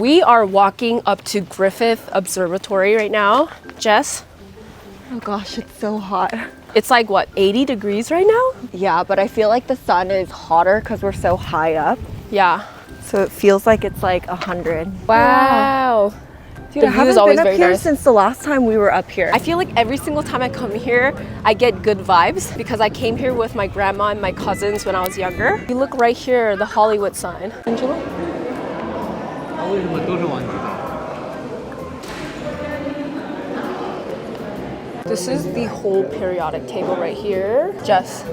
We are walking up to Griffith Observatory right now. Jess? Oh gosh, it's so hot. It's like, what, 80 degrees right now? Yeah, but I feel like the sun is hotter because we're so high up. Yeah. So it feels like it's like 100. Wow. Dude, I haven't been up here since the last time we were up here. I feel like every single time I come here, I get good vibes because I came here with my grandma and my cousins when I was younger. You look right here, the Hollywood sign. Angela? This is the whole periodic table right here. Jess.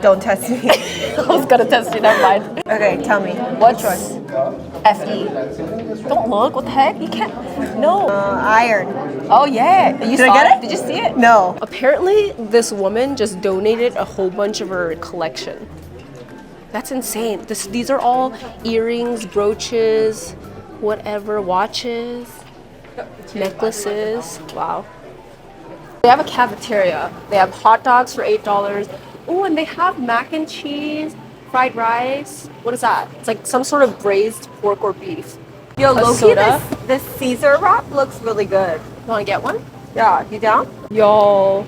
Don't test me. I was gonna test you, never mind. Okay, tell me. What's FE? Don't look, what the heck? You can't. No. Iron. Oh yeah. You Did I saw get it? Did you see it? No. Apparently, this woman just donated a whole bunch of her collection. That's insane. These are all earrings, brooches, whatever, watches, necklaces. Wow. They have a cafeteria. They have hot dogs for $8. Oh, and they have mac and cheese, fried rice. What is that? It's like some sort of braised pork or beef. Yo, Loki, soda. this Caesar wrap looks really good. You want to get one? Yeah, you down? Yo,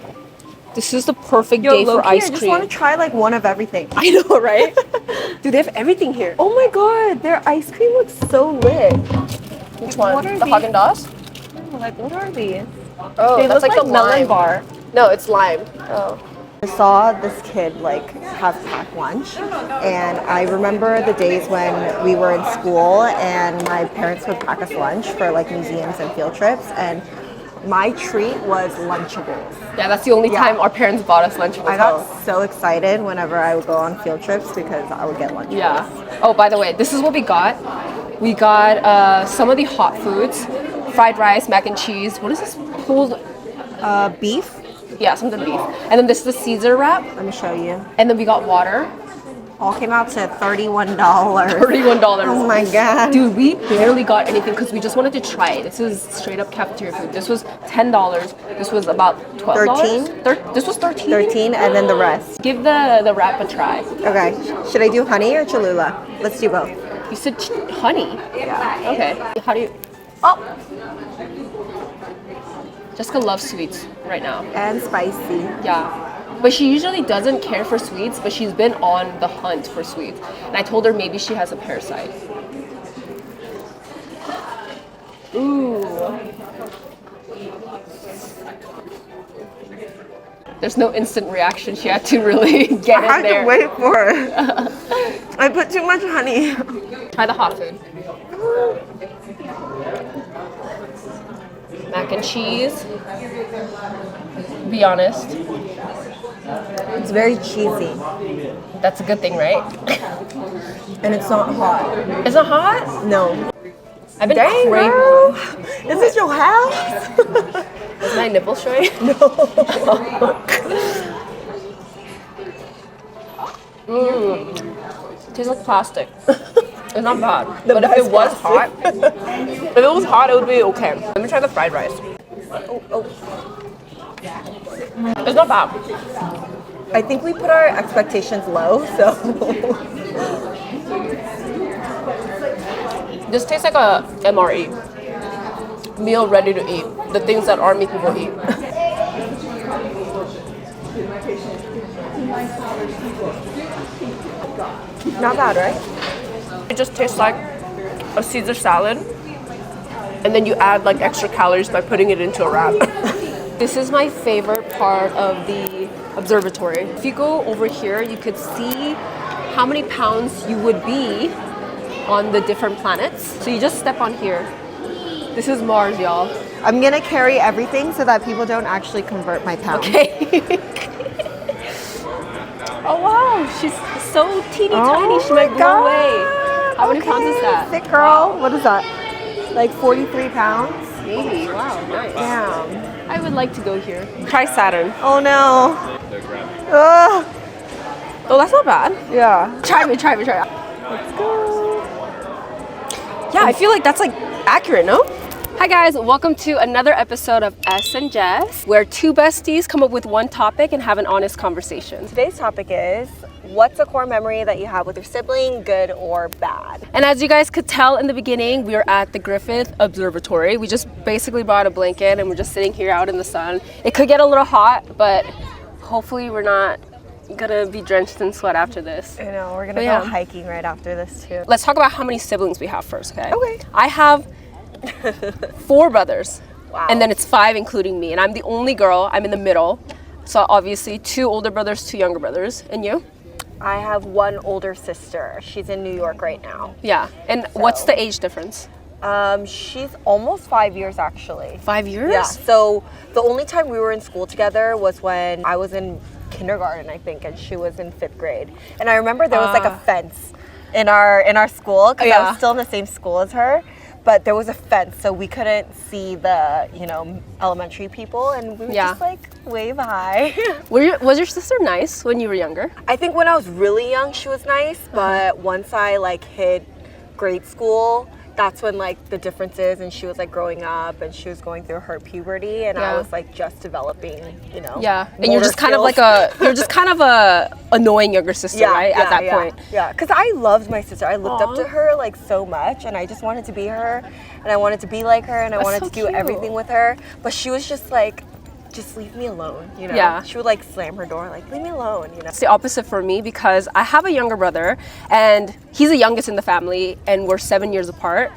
this is the perfect day Loki, for ice cream. I just want to try like one of everything. I know, right? Dude, they have everything here. Oh my god, their ice cream looks so lit. Which one? What are The Haagen-Dazs? Like, what are these? Oh, They that's look like the melon lime bar. No, it's lime. Oh. I saw this kid like have packed lunch, and I remember the days when we were in school and my parents would pack us lunch for like museums and field trips, and my treat was Lunchables. Yeah, that's the only time our parents bought us Lunchables. I got so excited whenever I would go on field trips because I would get Lunchables. Yeah. Oh, by the way, this is what we got. We got some of the hot foods, fried rice, mac and cheese. What is this? Pulled Beef. Yeah, something beef. And then this is the Caesar wrap. Let me show you. And then we got water. All came out to $31. $31. Oh my god. Dude, we barely got anything because we just wanted to try it. This is straight up cafeteria food. This was $10. This was about $12. 13? This was 13? 13 and then the rest. Give the wrap a try. Okay. Should I do honey or Cholula? Let's do both. You said honey. Yeah. Okay. How do you... Oh! Jessica loves sweets right now. And spicy. Yeah. But she usually doesn't care for sweets, but she's been on the hunt for sweets. And I told her maybe she has a parasite. Ooh. There's no instant reaction. She had to really get in there. I had to wait for it. I put too much honey. Try the hot food. Mac and cheese. Be honest. It's very cheesy. That's a good thing, right? And it's not hot. It's not hot? No. I've been Dang, craving. girl. Is this your house? Is my nipple showing? No. Tastes like plastic. It's not bad. The But if best it was hot, plastic. if it was hot, it would be okay. Let me try the fried rice. Oh. It's not bad. I think we put our expectations low, so. This tastes like a MRE. Meal ready to eat. The things that army people eat. Not bad, right? It just tastes like a Caesar salad. And then you add like extra calories by putting it into a wrap. This is my favorite part of the observatory. If you go over here, you could see how many pounds you would be on the different planets. So you just step on here. This is Mars, y'all. I'm gonna carry everything so that people don't actually convert my pounds. Okay. Oh wow, she's so teeny tiny. She might blow away. How many pounds is that? Thick girl. What is that? Like 43 pounds? Maybe. Wow, nice. Damn. I would like to go here. Try Saturn. Oh no. Ugh. Oh, that's not bad. Yeah. Try me. Let's go. Yeah, I feel like that's like accurate, no? Hi guys, welcome to another episode of S and Jess, where two besties come up with one topic and have an honest conversation. Today's topic is, what's a core memory that you have with your sibling, good or bad? And as you guys could tell in the beginning, we are at the Griffith Observatory. We just basically brought a blanket and we're just sitting here out in the sun. It could get a little hot, but hopefully we're not gonna be drenched in sweat after this. I know, we're gonna go hiking right after this too. Let's talk about how many siblings we have first, okay? Okay. I have 4 brothers. Wow. And then it's 5 including me, and I'm the only girl. I'm in the middle. So obviously 2 older brothers, 2 younger brothers. And you? I have 1 older sister. She's in New York right now. Yeah. And what's the age difference? She's almost 5 years actually. 5 years? Yeah. So the only time we were in school together was when I was in kindergarten, I think, and she was in 5th grade. And I remember there was like a fence in our school because I was still in the same school as her. But there was a fence, so we couldn't see the, elementary people, and we would just like wave hi. Was your sister nice when you were younger? I think when I was really young, she was nice, but once I hit grade school, that's when the differences, and she was growing up, and she was going through her puberty, and I was just developing, Yeah, and you're just kind of a annoying younger sister, right? At that point. Yeah, because I loved my sister. I looked up to her so much, and I just wanted to be her, and I wanted to be like her, and I wanted to do everything with her. But she was just just leave me alone, Yeah. She would slam her door, leave me alone, It's the opposite for me because I have a younger brother and he's the youngest in the family and we're 7 years apart.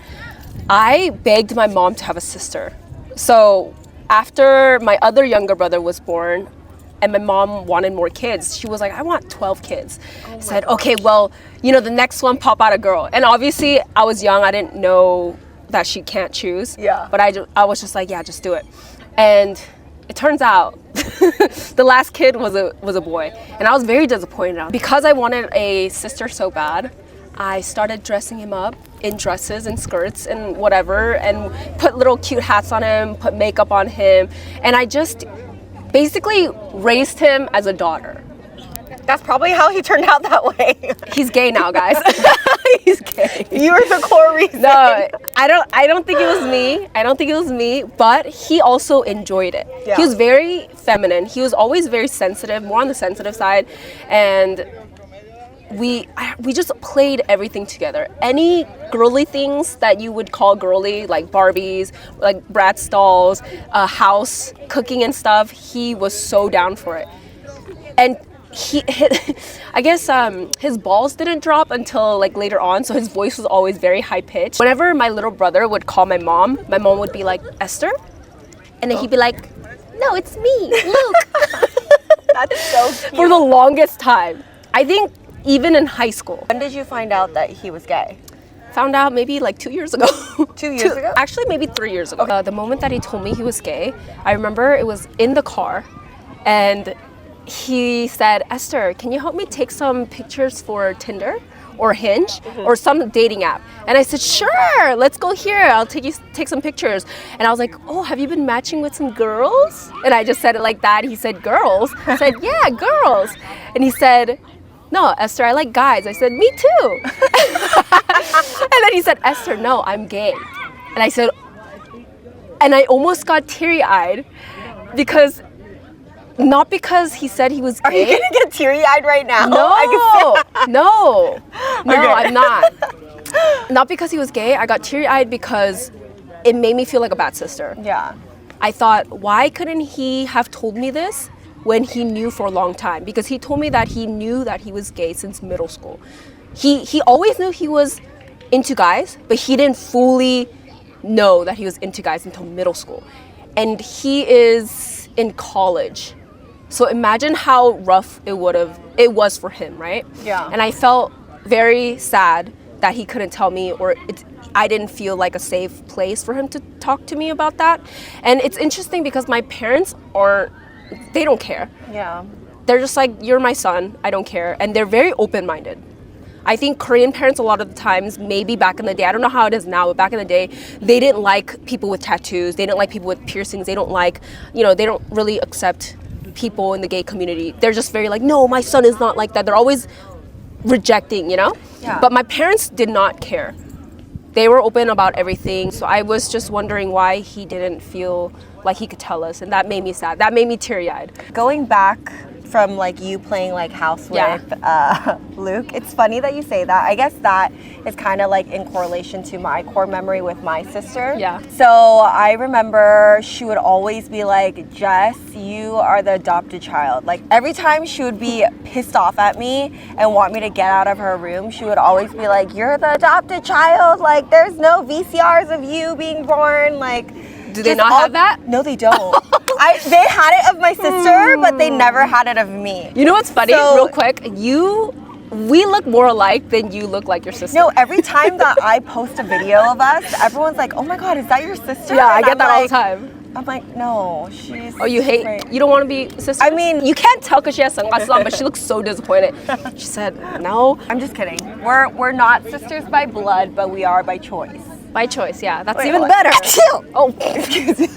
I begged my mom to have a sister. So after my other younger brother was born and my mom wanted more kids, she was like, I want 12 kids. I said, okay, well, the next one pop out a girl. And obviously I was young, I didn't know that she can't choose. Yeah. But I was just like, yeah, just do it. And it turns out the last kid was a boy, and I was very disappointed. Because I wanted a sister so bad, I started dressing him up in dresses and skirts and whatever, and put little cute hats on him, put makeup on him, and I just basically raised him as a daughter. That's probably how he turned out that way. He's gay now, guys. He's gay. You were the core reason. No, I don't think it was me. I don't think it was me, but he also enjoyed it. Yeah. He was very feminine. He was always very sensitive, more on the sensitive side, and we just played everything together. Any girly things that you would call girly, like Barbies, like Bratz dolls, house, cooking and stuff, he was so down for it. And I guess his balls didn't drop until later on, so his voice was always very high pitched. Whenever my little brother would call my mom would be like, Esther? And then he'd be like, no, it's me, Luke. That's so cute. For the longest time. I think even in high school. When did you find out that he was gay? Found out maybe 2 years ago. 2 years ago? Actually, maybe 3 years ago. The moment that he told me he was gay, I remember it was in the car, and he said, Esther, can you help me take some pictures for Tinder or Hinge or some dating app? And I said, sure, let's go here. I'll take some pictures. And I was like, oh, have you been matching with some girls? And I just said it like that. He said, girls? I said, yeah, girls. And he said, no, Esther, I like guys. I said, me too. And then he said, Esther, no, I'm gay. And I said, and I almost got teary-eyed because not because he said he was gay. Are you gonna get teary-eyed right now? No, Okay. I'm not. Not because he was gay. I got teary-eyed because it made me feel like a bad sister. Yeah. I thought, why couldn't he have told me this when he knew for a long time? Because he told me that he knew that he was gay since middle school. He always knew he was into guys, but he didn't fully know that he was into guys until middle school. And he is in college. So imagine how rough it was for him, right? Yeah. And I felt very sad that he couldn't tell me, or I didn't feel like a safe place for him to talk to me about that. And it's interesting because my parents they don't care. Yeah. They're just like, you're my son, I don't care. And they're very open-minded. I think Korean parents a lot of the times, maybe back in the day, I don't know how it is now, but back in the day, they didn't like people with tattoos, they didn't like people with piercings, they don't really accept people in the gay community. They're just very like, no, my son is not like that. They're always rejecting, Yeah. But my parents did not care. they were open about everything. So I was just wondering why he didn't feel like he could tell us, and that made me sad. That made me teary-eyed. Going back from like you playing like house with Luke, it's funny that you say that. I guess that is kind of like in correlation to my core memory with my sister. Yeah. So I remember she would always be like, Jess, you are the adopted child. Like every time she would be pissed off at me and want me to get out of her room, she would always be like, you're the adopted child. Like there's no VCRs of you being born. Like, do they not have that? No, they don't. They had it of my sister, but they never had it of me. You know what's funny? Real quick, we look more alike than you look like your sister. No, every time that I post a video of us, everyone's like, "Oh my God, is that your sister?" Yeah, and I get that all the time. I'm like, no, she's. Oh, you hate? Right. You don't want to be sisters? I mean, you can't tell because she has sunglasses on, but she looks so disappointed. She said, "No." I'm just kidding. We're not sisters by blood, but we are by choice. By choice, yeah. That's Wait, even what? better. Chill. Oh, Excuse me.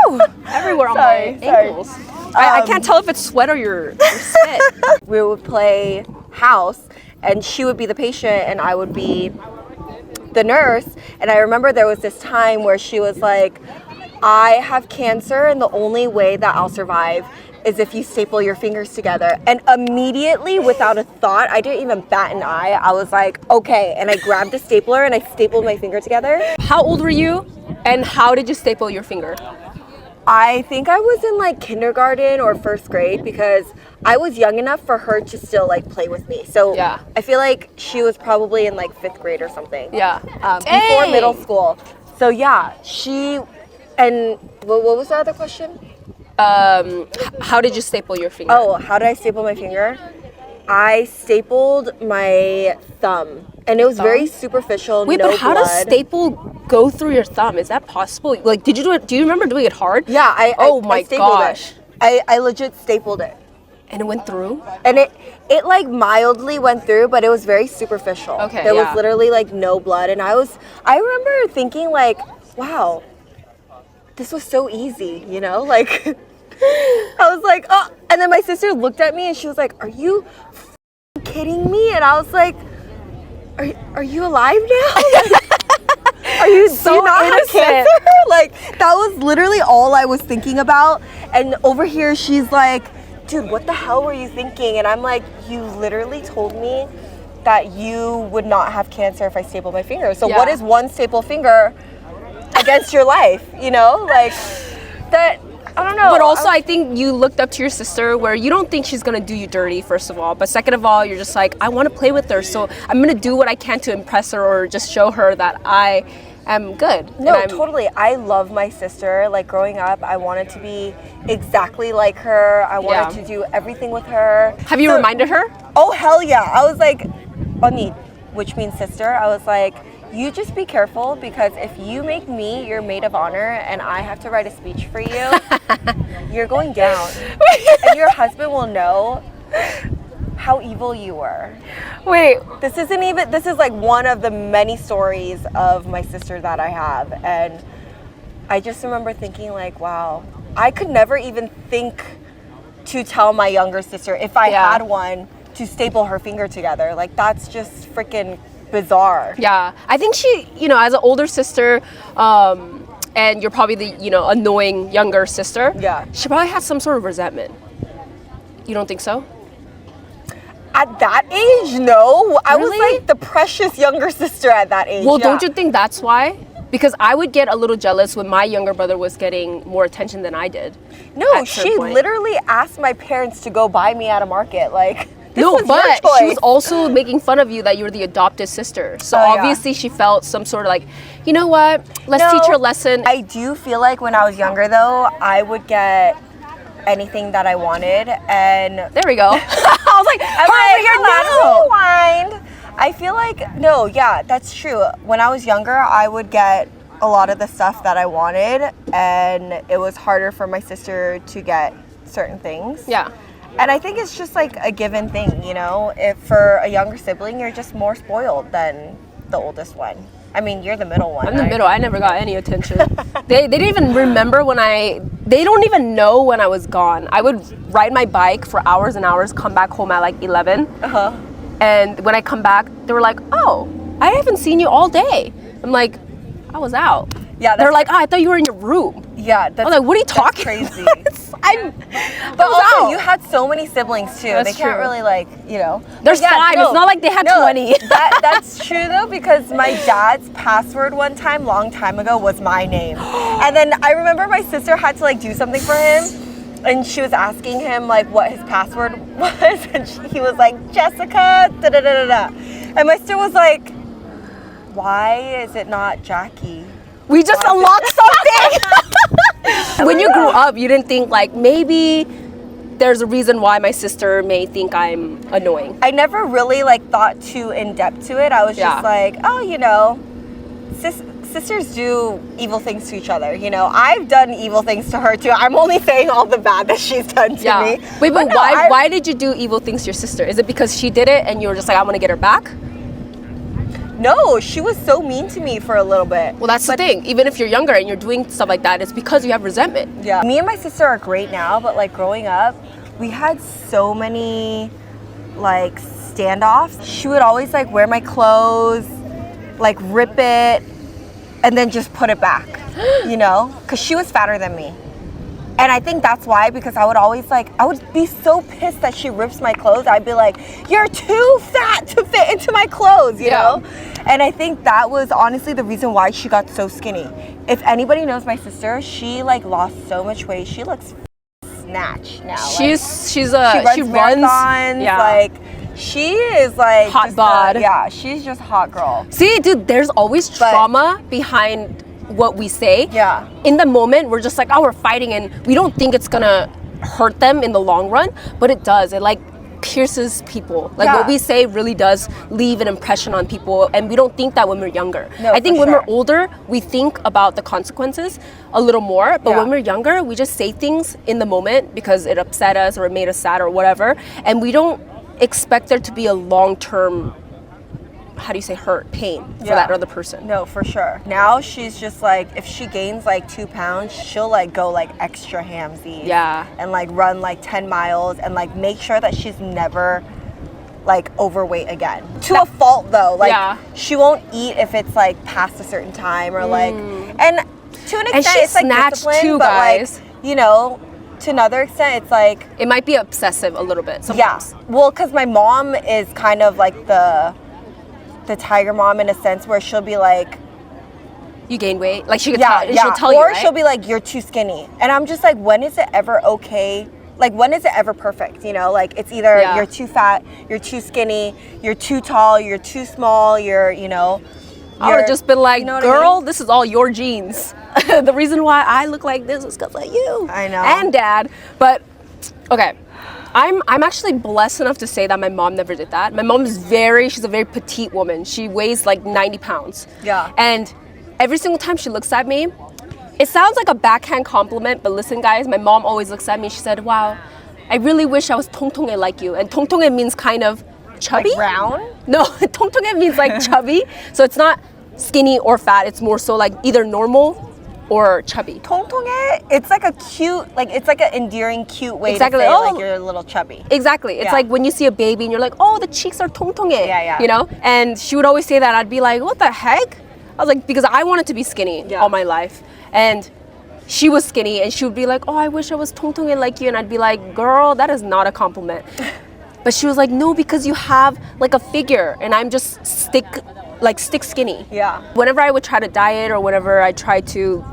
woo! Everywhere on my ankles. I can't tell if it's sweat or your spit. We would play house, and she would be the patient, and I would be the nurse. And I remember there was this time where she was like, I have cancer, and the only way that I'll survive is if you staple your fingers together. And immediately, without a thought, I didn't even bat an eye. I was like, okay. And I grabbed a stapler and I stapled my finger together. How old were you, and how did you staple your finger? I think I was in like kindergarten or first grade because I was young enough for her to still like play with me. So yeah. I feel like she was probably in like 5th grade or something. Yeah. Before middle school. So yeah, and what was the other question? How did you staple your finger? Oh, how did I staple my finger? I stapled my thumb, and it was very superficial. Wait, no but how blood. does staple go through your thumb? Is that possible? Like, did you do it? Do you remember doing it hard? Yeah, I stapled gosh. it. I legit stapled it. And it went through? And it like mildly went through, but it was very superficial. Okay, there yeah. was literally like no blood, and I remember thinking like, wow, this was so easy, you know, like. I was like, oh, and then my sister looked at me and she was like, are you kidding me? And I was like, are you alive now? Are you so do you not innocent. have cancer? Like, that was literally all I was thinking about. And over here, she's like, dude, what the hell were you thinking? And I'm like, you literally told me that you would not have cancer if I stapled my finger. So Yeah. what is one staple finger against your life? You know, like that. I don't know. But also, I think you looked up to your sister where you don't think she's gonna do you dirty, first of all. But second of all, you're just like, I want to play with her, so I'm gonna do what I can to impress her or just show her that I am good. No, totally. I love my sister. Like growing up, I wanted to be exactly like her. I wanted to do everything with her. Have you reminded her? Oh, hell yeah. I was like, Oni, which means sister. I was like, you just be careful because if you make me your maid of honor and I have to write a speech for you, you're going down. And your husband will know how evil you were. Wait. This is like one of the many stories of my sister that I have. And I just remember thinking like, wow, I could never even think to tell my younger sister if I had one to staple her finger together. Like that's just freaking bizarre. Yeah, I think she, as an older sister, and you're probably the, annoying younger sister. Yeah. She probably has some sort of resentment. You don't think so? At that age, no. I was Really? like the precious younger sister at that age. Well, yeah. don't you think that's why? Because I would get a little jealous when my younger brother was getting more attention than I did. No, at a she certain point. literally asked my parents to go buy me at a market. Like, this No, was but your choice. she was also making fun of you that you were the adopted sister. So Oh, yeah. obviously she felt some sort of like, you know what? Let's teach her a lesson. I do feel like when I was younger, though, I would get anything that I wanted, and There we go. I was like, rewind. I feel like that's true. When I was younger, I would get a lot of the stuff that I wanted, and it was harder for my sister to get certain things. Yeah. And I think it's just like a given thing, if for a younger sibling, you're just more spoiled than the oldest one. I mean, you're the middle one. I'm the middle. I never got any attention. They didn't even remember they don't even know when I was gone. I would ride my bike for hours and hours, come back home at like 11. Uh-huh. And when I come back, they were like, oh, I haven't seen you all day. I'm like, I was out. Yeah, they're like, oh, I thought you were in your room. Yeah, I was like, what are you talking crazy. about? But also, you had so many siblings too. That's they can't true. really like, you know. There's 5. It's not like they had 20. That's true though, because my dad's password one time, long time ago, was my name. And then I remember my sister had to like do something for him, and she was asking him like what his password was, and he was like, Jessica, da da da da da. And my sister was like, why is it not Jackie? We just unlocked something. When you grew up, you didn't think like maybe there's a reason why my sister may think I'm annoying. I never really like thought too in depth to it. I was just like, oh, you know, sisters do evil things to each other. You know, I've done evil things to her too. I'm only saying all the bad that she's done to me. Wait, but why did you do evil things to your sister? Is it because she did it and you were just like, I want to get her back? No, she was so mean to me for a little bit. Well, that's the thing. Even if you're younger and you're doing stuff like that, it's because you have resentment. Yeah. Me and my sister are great now, but like growing up, we had so many like standoffs. She would always like wear my clothes, like rip it, and then just put it back, you know? Because she was fatter than me. And I think that's why, because I would always like, I would be so pissed that she rips my clothes. I'd be like, you're too fat to fit into my clothes, you know? And I think that was honestly the reason why she got so skinny. If anybody knows my sister, she like lost so much weight. She looks snatched now. She runs marathons, like she is like hot bod. She's just hot girl. See, dude, there's always trauma behind what we say. Yeah. In the moment, we're just like, oh, we're fighting, and we don't think it's gonna hurt them in the long run, but it does. It like pierces people. Like what we say really does leave an impression on people, and we don't think that when we're younger. No, I think when sure. we're older, we think about the consequences a little more, but when we're younger, we just say things in the moment because it upset us or it made us sad or whatever, and we don't expect there to be a long-term, how do you say, hurt, pain for that other person. No, for sure. Now she's just like, if she gains like 2 pounds, she'll like go like extra hamsies. Yeah. And like run like 10 miles and like make sure that she's never like overweight again. To a fault though. Like she won't eat if it's like past a certain time or like, and to an extent it's like discipline, too, but guys. like, you know, to another extent it's like. It might be obsessive a little bit sometimes. Yeah. Well, because my mom is kind of like the tiger mom in a sense where she'll be like, you gain weight, like she could she'll tell you, or right? she'll be like, you're too skinny, and I'm just like, when is it ever okay? Like, when is it ever perfect? You know, like it's either you're too fat, you're too skinny, you're too tall, you're too small, you know. I would have just been like, you know girl, I mean? this is all your genes. The reason why I look like this is because of you. I know. And dad. But okay, I'm actually blessed enough to say that my mom never did that. My mom is she's a very petite woman. She weighs like 90 pounds. Yeah. And every single time she looks at me, it sounds like a backhand compliment, but listen guys, my mom always looks at me, she said, wow, I really wish I was 통통해 like you. And 통통해 means kind of chubby. Like round? No, 통통해 means like chubby. So it's not skinny or fat, it's more so like either normal or chubby. 통통해, it's like a cute, like it's like an endearing, cute way to say like you're a little chubby. Exactly. It's like when you see a baby and you're like, oh, the cheeks are 통통해. Yeah. You know? And she would always say that. I'd be like, what the heck? I was like, because I wanted to be skinny all my life. And she was skinny and she would be like, oh, I wish I was 통통해 like you. And I'd be like, girl, that is not a compliment. But she was like, no, because you have like a figure and I'm just stick skinny. Yeah. Whenever I would try to diet or whenever I tried to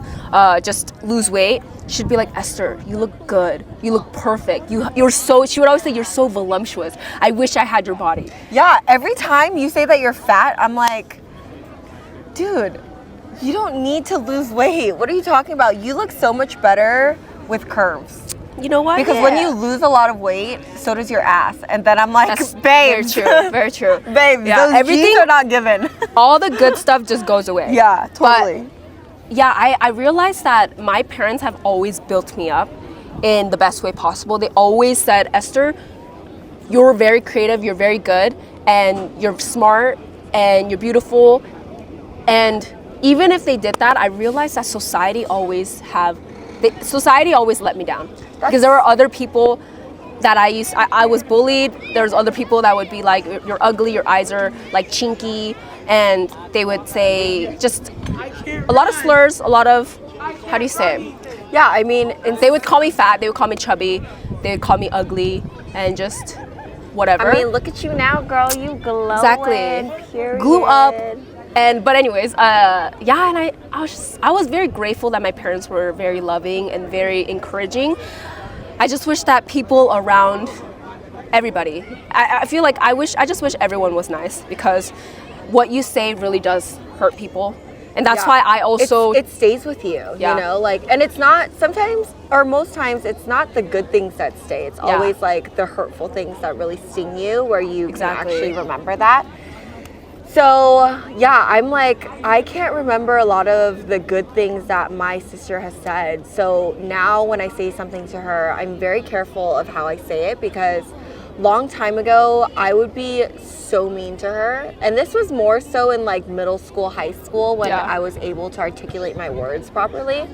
just lose weight, she'd be like, Esther, you look good. You look perfect. She would always say, you're so voluptuous. I wish I had your body. Yeah, every time you say that you're fat, I'm like, dude, you don't need to lose weight. What are you talking about? You look so much better with curves. You know what? Because when you lose a lot of weight, so does your ass. And then I'm like, babe. Very true. Very true. Babe, those genes are not given. All the good stuff just goes away. Yeah, totally. But, I realized that my parents have always built me up in the best way possible. They always said, Esther, you're very creative, you're very good, and you're smart, and you're beautiful. And even if they did that, I realized that society always let me down. Because there were other people that I was bullied. There's other people that would be like, you're ugly, your eyes are like chinky, and they would say just a lot of slurs, a lot of, how do you say it? Yeah, I mean, they would call me fat, they would call me chubby, they would call me ugly, and just whatever. I mean, look at you now, girl. You glowing. Exactly. Period. Glue up. But anyways, yeah, and I was very grateful that my parents were very loving and very encouraging. I just wish that people around everybody, I feel like I just wish everyone was nice, because what you say really does hurt people. And that's why I also... It stays with you, you know? Like, and it's not, sometimes, or most times, it's not the good things that stay. It's always like the hurtful things that really sting you, where you can actually remember that. So, yeah, I'm like, I can't remember a lot of the good things that my sister has said. So now when I say something to her, I'm very careful of how I say it, because long time ago, I would be so mean to her. And this was more so in like middle school, high school, when I was able to articulate my words properly.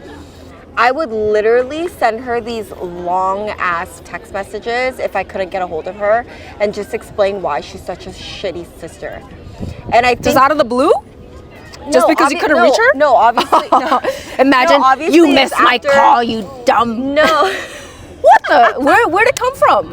I would literally send her these long ass text messages if I couldn't get a hold of her, and just explain why she's such a shitty sister. And I think, just out of the blue? Just because you couldn't reach her? No, obviously. No. Imagine, obviously you missed my call, you dumb. No. What the? Where'd it come from?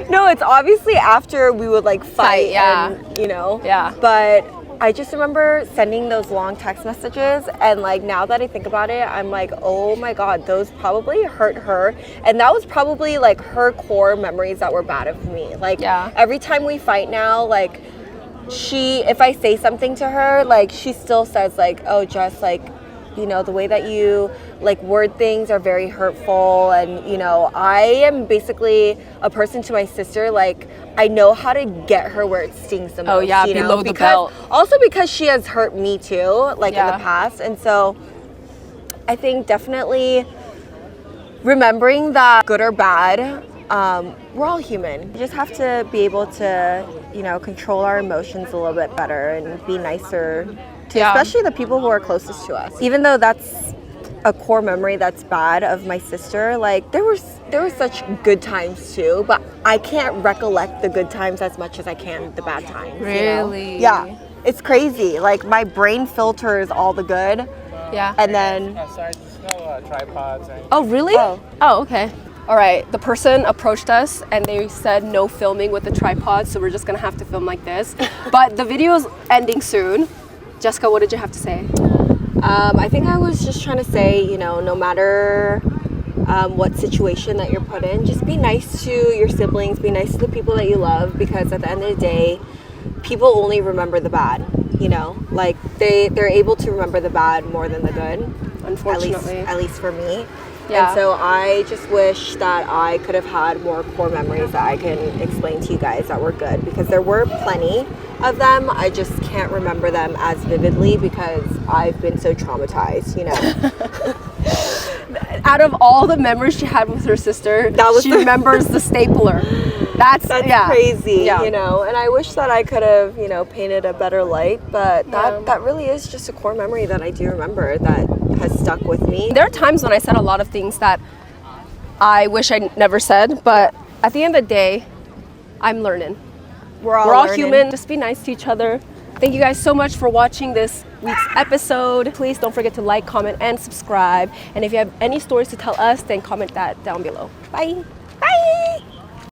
No, it's obviously after we would like fight, and, you know. Yeah. But I just remember sending those long text messages, and like now that I think about it, I'm like, oh my God, those probably hurt her. And that was probably like her core memories that were bad of me. Like every time we fight now, like if I say something to her, like she still says like, oh Jess, like, you know, the way that you like word things are very hurtful. And, you know, I am basically a person to my sister, like I know how to get her where it stings the most. Oh yeah, you know? below the belt. Also because she has hurt me too, like in the past. And so I think definitely remembering that good or bad, we're all human. We just have to be able to, you know, control our emotions a little bit better and be nicer to especially the people who are closest to us. Even though that's a core memory that's bad of my sister, like there were such good times too, but I can't recollect the good times as much as I can the bad times. Really? You know? Yeah. It's crazy. Like my brain filters all the good. Yeah. And then sorry, there's no tripods or anything. Oh really? Oh okay. All right, the person approached us and they said no filming with the tripod, so we're just gonna have to film like this. But the video is ending soon. Jessica, what did you have to say? I think I was just trying to say, you know, no matter what situation that you're put in, just be nice to your siblings, be nice to the people that you love, because at the end of the day, people only remember the bad, you know? Like, they're able to remember the bad more than the good. Unfortunately. At least for me. Yeah. And so I just wish that I could have had more core memories that I can explain to you guys that were good, because there were plenty of them. I just can't remember them as vividly because I've been so traumatized, you know. Out of all the memories she had with her sister, she remembers the stapler. That's crazy, you know. And I wish that I could have, you know, painted a better light, but that really is just a core memory that I do remember that has stuck with me. There are times when I said a lot of things that I wish I never said, but at the end of the day, I'm learning. We're all human. Just be nice to each other. Thank you guys so much for watching this week's episode. Please don't forget to like, comment, and subscribe. And if you have any stories to tell us, then comment that down below. Bye.